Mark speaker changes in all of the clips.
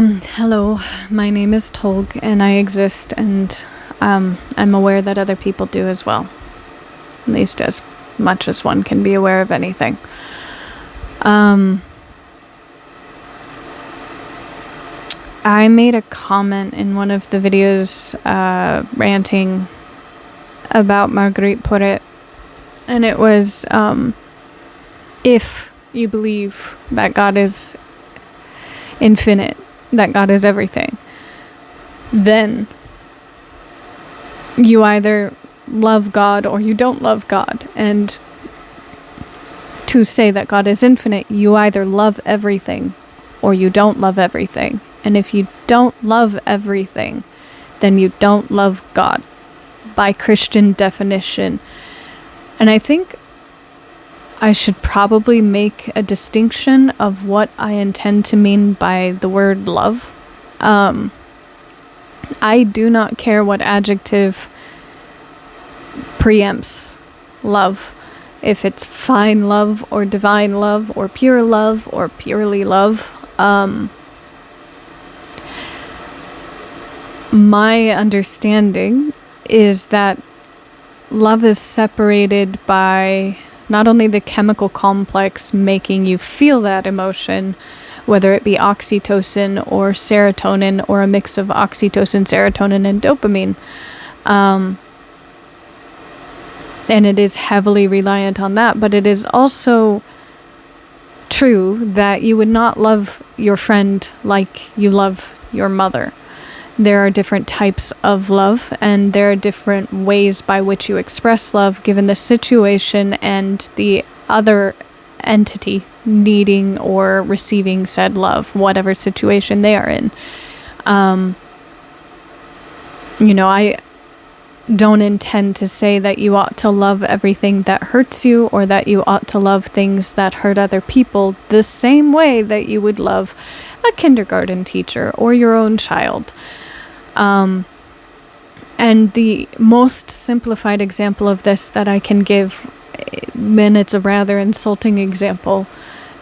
Speaker 1: Hello, my name is Tolg, and I exist, and I'm aware that other people do as well. At least as much as one can be aware of anything. I made a comment in one of the videos ranting about Marguerite Porret, and it was, if you believe that God is infinite, that God is everything, then you either love God or you don't love God. And to say that God is infinite, you either love everything or you don't love everything. And if you don't love everything, then you don't love God by Christian definition. And I think I should probably make a distinction of what I intend to mean by the word love. I do not care what adjective preempts love. If it's fine love or divine love or pure love or purely love. My understanding is that love is separated by not only the chemical complex making you feel that emotion, whether it be oxytocin or serotonin or a mix of oxytocin, serotonin, and dopamine. And it is heavily reliant on that, but it is also true that you would not love your friend like you love your mother. There are different types of love, and there are different ways by which you express love given the situation and the other entity needing or receiving said love, whatever situation they are in. I don't intend to say that you ought to love everything that hurts you or that you ought to love things that hurt other people the same way that you would love a kindergarten teacher or your own child. And the most simplified example of this that I can give, and it's a rather insulting example,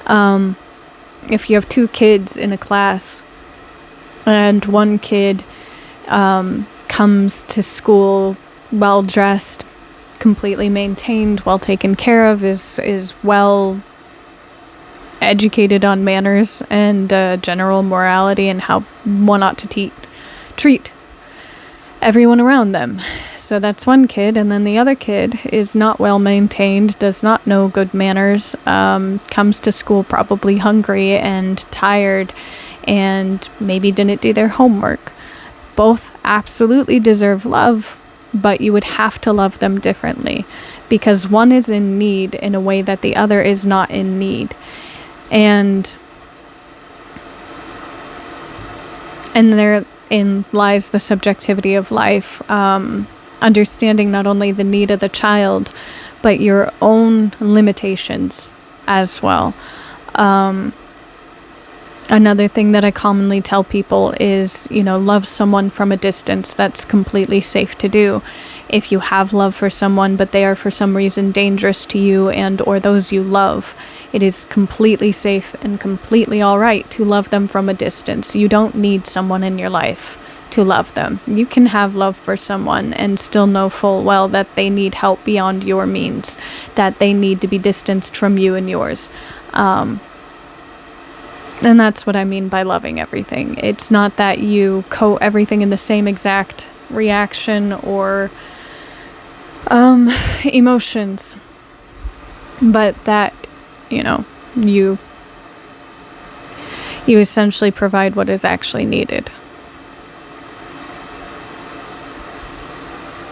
Speaker 1: if you have two kids in a class and one kid comes to school well dressed, completely maintained, well taken care of, is well educated on manners and general morality and how one ought to treat everyone around them. So that's one kid, and then the other kid is not well maintained, does not know good manners, comes to school probably hungry and tired, and maybe didn't do their homework. Both absolutely deserve love, but you would have to love them differently because one is in need in a way that the other is not in need. And therein lies the subjectivity of life, understanding not only the need of the child, but your own limitations as well. Another thing that I commonly tell people is, love someone from a distance. That's completely safe to do. If you have love for someone, but they are for some reason dangerous to you and or those you love, it is completely safe and completely all right to love them from a distance. You don't need someone in your life to love them. You can have love for someone and still know full well that they need help beyond your means, that they need to be distanced from you and yours. And that's what I mean by loving everything. It's not that you coat everything in the same exact reaction or emotions, but that, you essentially provide what is actually needed.